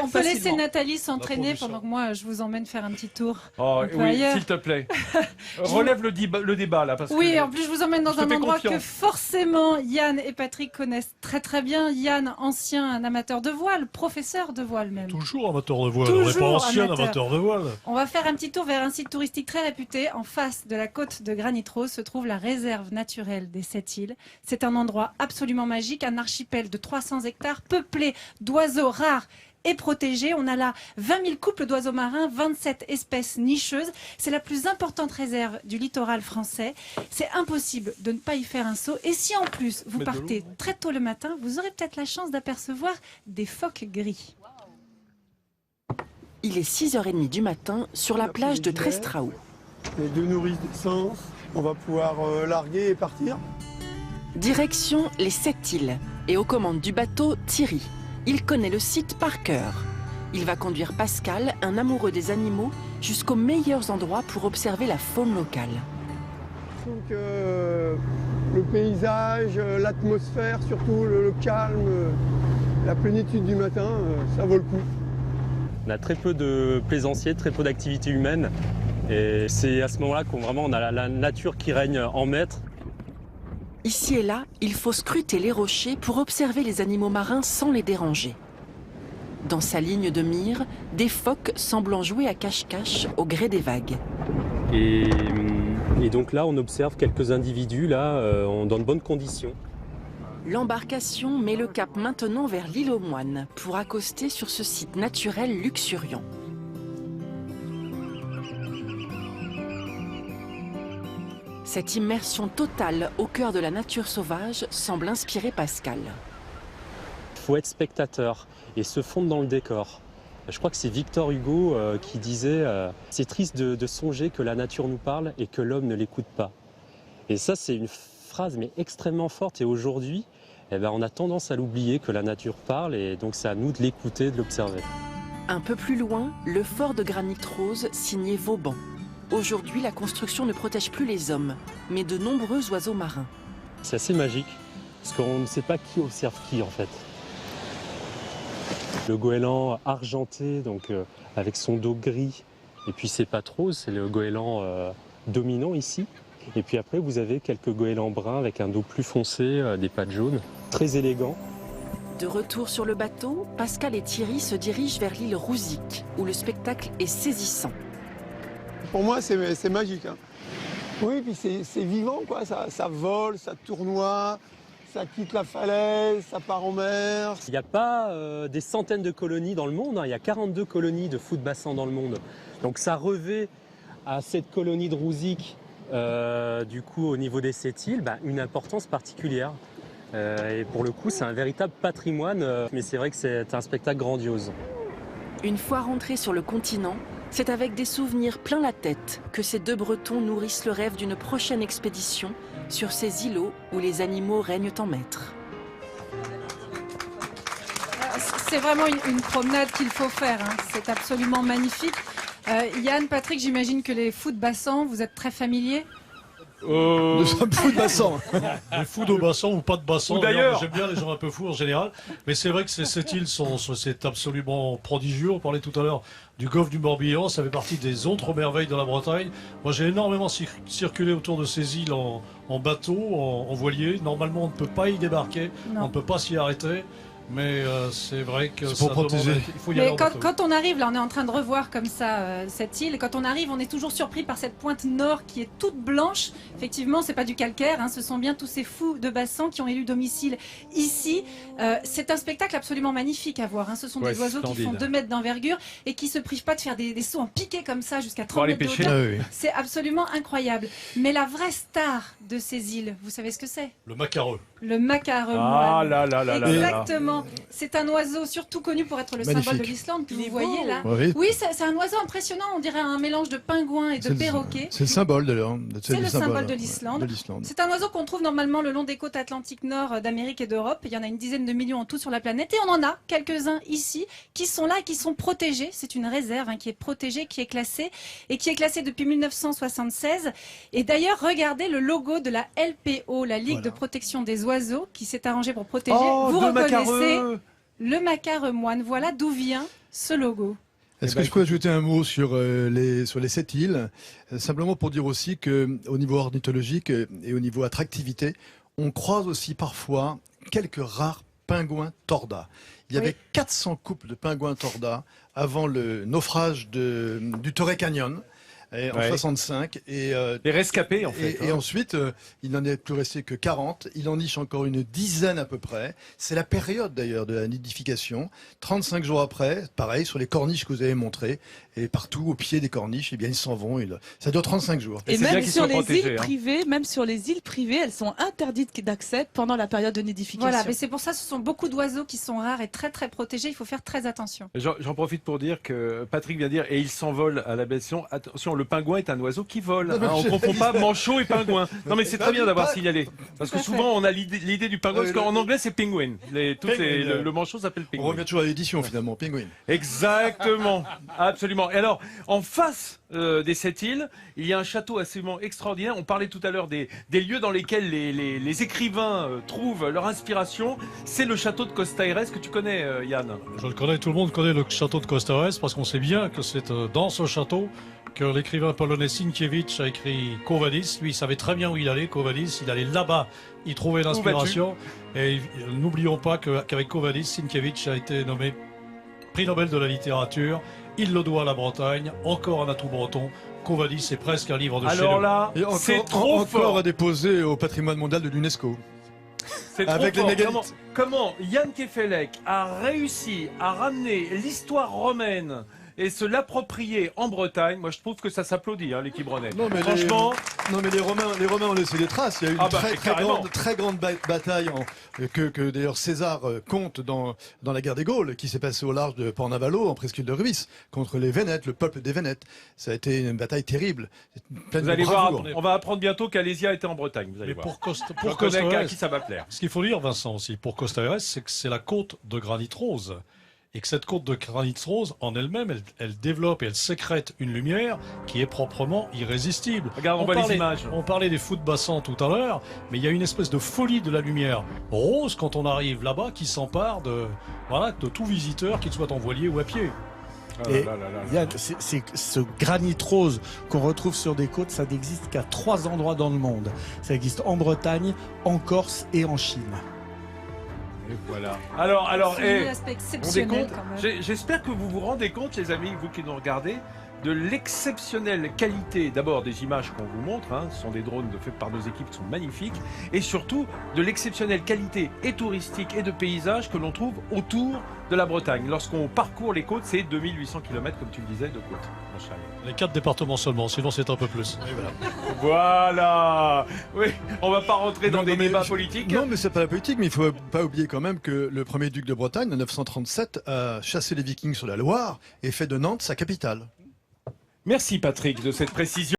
On peut laisser Nathalie s'entraîner pendant que moi je vous emmène faire un petit tour. Oh oui, s'il te plaît. Relève le débat là. Parce oui, que en plus je vous emmène dans un endroit que forcément Yann et Patrick connaissent très très bien. Yann, ancien amateur de voile, professeur de voile même. Toujours amateur de voile, on n'est pas ancien amateur de voile. On va faire un petit tour vers un site touristique très réputé. En face de la côte de Granit-Rose se trouve la réserve naturelle des 7 îles. C'est un endroit absolument magique, un archipel de 300 hectares peuplé d'oiseaux rares et protégés. On a là 20 000 couples d'oiseaux marins, 27 espèces nicheuses. C'est la plus importante réserve du littoral français. C'est impossible de ne pas y faire un saut. Et si en plus vous partez très tôt le matin, vous aurez peut-être la chance d'apercevoir des phoques gris. Il est 6h30 du matin sur la plage de Trestraou. Les 2 nourrices d'essence, on va pouvoir larguer et partir. Direction les 7 îles et aux commandes du bateau Thierry. Il connaît le site par cœur. Il va conduire Pascal, un amoureux des animaux, jusqu'aux meilleurs endroits pour observer la faune locale. Je trouve que le paysage, l'atmosphère, surtout le calme, la plénitude du matin, ça vaut le coup. On a très peu de plaisanciers, très peu d'activités humaines. Et c'est à ce moment-là qu'on on a la nature qui règne en maître. Ici et là, il faut scruter les rochers pour observer les animaux marins sans les déranger. Dans sa ligne de mire, des phoques semblant jouer à cache-cache au gré des vagues. Et donc là, on observe quelques individus là, dans de bonnes conditions. L'embarcation met le cap maintenant vers l'île aux Moines pour accoster sur ce site naturel luxuriant. Cette immersion totale au cœur de la nature sauvage semble inspirer Pascal. Il faut être spectateur et se fondre dans le décor. Je crois que c'est Victor Hugo qui disait « C'est triste de songer que la nature nous parle et que l'homme ne l'écoute pas ». Et ça, c'est une phrase mais extrêmement forte. Et aujourd'hui, on a tendance à l'oublier que la nature parle et donc c'est à nous de l'écouter, de l'observer. Un peu plus loin, le fort de Granit-Rose signé Vauban. Aujourd'hui, la construction ne protège plus les hommes, mais de nombreux oiseaux marins. C'est assez magique, parce qu'on ne sait pas qui observe qui en fait. Le goéland argenté, donc avec son dos gris, et puis ses pattes roses, c'est le goéland dominant ici. Et puis après, vous avez quelques goélands bruns avec un dos plus foncé, des pattes jaunes, très élégants. De retour sur le bateau, Pascal et Thierry se dirigent vers l'île Rouzic, où le spectacle est saisissant. Pour moi, c'est magique. Hein. Oui, puis c'est vivant, quoi. Ça vole, ça tournoie, ça quitte la falaise, ça part en mer. Il n'y a pas des centaines de colonies dans le monde, hein. Il y a 42 colonies de foot-bassin dans le monde. Donc ça revêt à cette colonie de Rouzic, du coup, au niveau des 7 îles, une importance particulière. Et pour le coup, c'est un véritable patrimoine, mais c'est vrai que c'est un spectacle grandiose. Une fois rentrés sur le continent, c'est avec des souvenirs plein la tête que ces 2 Bretons nourrissent le rêve d'une prochaine expédition sur ces îlots où les animaux règnent en maître. C'est vraiment une promenade qu'il faut faire, hein. C'est absolument magnifique. Yann, Patrick, j'imagine que les foot-bassins, vous êtes très familiers. Nous sommes fous de bassin. Les fous de bassin ou pas de bassin. D'ailleurs, j'aime bien les gens un peu fous en général. Mais c'est vrai que ces 7 îles c'est absolument prodigieux. On parlait tout à l'heure du golfe du Morbihan. Ça fait partie des autres merveilles de la Bretagne. Moi, j'ai énormément circulé autour de ces îles en bateau, en voilier. Normalement, on ne peut pas y débarquer. Non. On ne peut pas s'y arrêter. Mais c'est vrai que c'est pour protéger. Il faut y aller. Mais quand on arrive, là on est en train de revoir comme ça cette île, quand on arrive on est toujours surpris par cette pointe nord qui est toute blanche. Effectivement c'est pas du calcaire, hein, ce sont bien tous ces fous de bassin qui ont élu domicile ici. C'est un spectacle absolument magnifique à voir, hein. Ce sont des oiseaux qui font 2 mètres d'envergure et qui se privent pas de faire des sauts en piqué comme ça jusqu'à 30 mètres de hauteur. C'est absolument incroyable. Mais la vraie star de ces îles, vous savez ce que c'est? Le macareux. Le macareux. Ah là là là là. Exactement. C'est un oiseau surtout connu pour être le symbole de l'Islande que vous voyez là. Oui, c'est un oiseau impressionnant. On dirait un mélange de pingouin et de perroquet. C'est le symbole de C'est le symbole de l'Islande. C'est un oiseau qu'on trouve normalement le long des côtes atlantiques nord d'Amérique et d'Europe. Il y en a une dizaine de millions en tout sur la planète. Et on en a quelques-uns ici qui sont là et qui sont protégés. C'est une réserve qui est protégée, qui est classée et qui est classée depuis 1976. Et d'ailleurs, regardez le logo de la LPO, la Ligue de protection des oiseaux, qui s'est arrangée pour protéger. Vous reconnaissez le Macar moine. Voilà d'où vient ce logo. Est-ce que je peux ajouter un mot sur les 7 îles, simplement pour dire aussi qu'au niveau ornithologique et au niveau attractivité, on croise aussi parfois quelques rares pingouins tordas. Il y avait 400 couples de pingouins tordas avant le naufrage du Torrey Canyon. En 65 et les rescapés en fait. Et ensuite, il n'en est plus resté que 40. Il en niche encore une dizaine à peu près. C'est la période d'ailleurs de la nidification. 35 jours après, pareil sur les corniches que vous avez montrées et partout au pied des corniches, eh bien ils s'en vont. Ça dure 35 jours. Et même sur les îles privées, elles sont interdites d'accès pendant la période de nidification. Voilà, mais c'est pour ça, ce sont beaucoup d'oiseaux qui sont rares et très très protégés. Il faut faire très attention. J'en profite pour dire que Patrick vient de dire et il s'envole à la baie de Sion. Attention, le pingouin est un oiseau qui vole. On ne confond pas manchot et pingouin. Non, mais c'est très bien d'avoir signalé. Parce que souvent, on a l'idée du pingouin, parce qu'en anglais, c'est penguin. Le manchot s'appelle penguin. On revient toujours à l'édition, finalement, penguin. Exactement. Absolument. Et alors, en face des 7 îles, il y a un château absolument extraordinaire. On parlait tout à l'heure des lieux dans lesquels les écrivains trouvent leur inspiration. C'est le château de Costa Aires que tu connais, Yann. Je le connais, tout le monde connaît le château de Costa Aires parce qu'on sait bien que c'est dans ce château que l'écrivain polonais Sienkiewicz a écrit Quo Vadis. Lui, il savait très bien où il allait, Quo Vadis. Il allait là-bas, il trouvait l'inspiration. Et n'oublions pas qu'avec Quo Vadis, Sienkiewicz a été nommé prix Nobel de la littérature. Il le doit à la Bretagne, encore un atout breton. Quo Vadis, c'est presque un livre de chez nous. Alors là, c'est trop fort. Encore à déposer au patrimoine mondial de l'UNESCO. C'est trop fort. Comment Yann Kefelec a réussi à ramener l'histoire romaine et se l'approprier en Bretagne, moi je trouve que ça s'applaudit, l'équipe Brenet. Franchement. Non mais les Romains ont laissé des traces. Il y a eu une très grande bataille que d'ailleurs César compte dans la guerre des Gaules, qui s'est passée au large de Port-Navallo, en presqu'île de Rubis, contre les Vénètes, le peuple des Vénètes. Ça a été une bataille terrible. Vous allez voir, on va apprendre bientôt qu'Alésia était en Bretagne. Vous allez voir. Pour Costa Aires, qui ça va plaire. Ce qu'il faut dire, Vincent, aussi, pour Costa Aires, c'est que c'est la côte de granit rose. Et que cette côte de granit rose, en elle-même, elle développe et elle sécrète une lumière qui est proprement irrésistible. Regarde, on voit les images. On parlait des fous de bassin tout à l'heure, mais il y a une espèce de folie de la lumière rose quand on arrive là-bas qui s'empare de tout visiteur, qu'il soit en voilier ou à pied. Et ce granit rose qu'on retrouve sur des côtes, ça n'existe qu'à 3 endroits dans le monde. Ça existe en Bretagne, en Corse et en Chine. Et voilà. Alors, c'est un aspect exceptionnel quand même. J'espère que vous vous rendez compte, les amis, vous qui nous regardez, de l'exceptionnelle qualité, d'abord des images qu'on vous montre, ce sont des drones faits par nos équipes qui sont magnifiques, et surtout de l'exceptionnelle qualité et touristique et de paysage que l'on trouve autour de la Bretagne. Lorsqu'on parcourt les côtes, c'est 2800 km, comme tu le disais, de côtes. Les 4 départements seulement, sinon c'est un peu plus. Voilà. Oui, on va pas rentrer dans des débats politiques. Non, mais c'est pas la politique, mais il faut pas oublier quand même que le premier duc de Bretagne, en 937, a chassé les Vikings sur la Loire et fait de Nantes sa capitale. Merci Patrick de cette précision.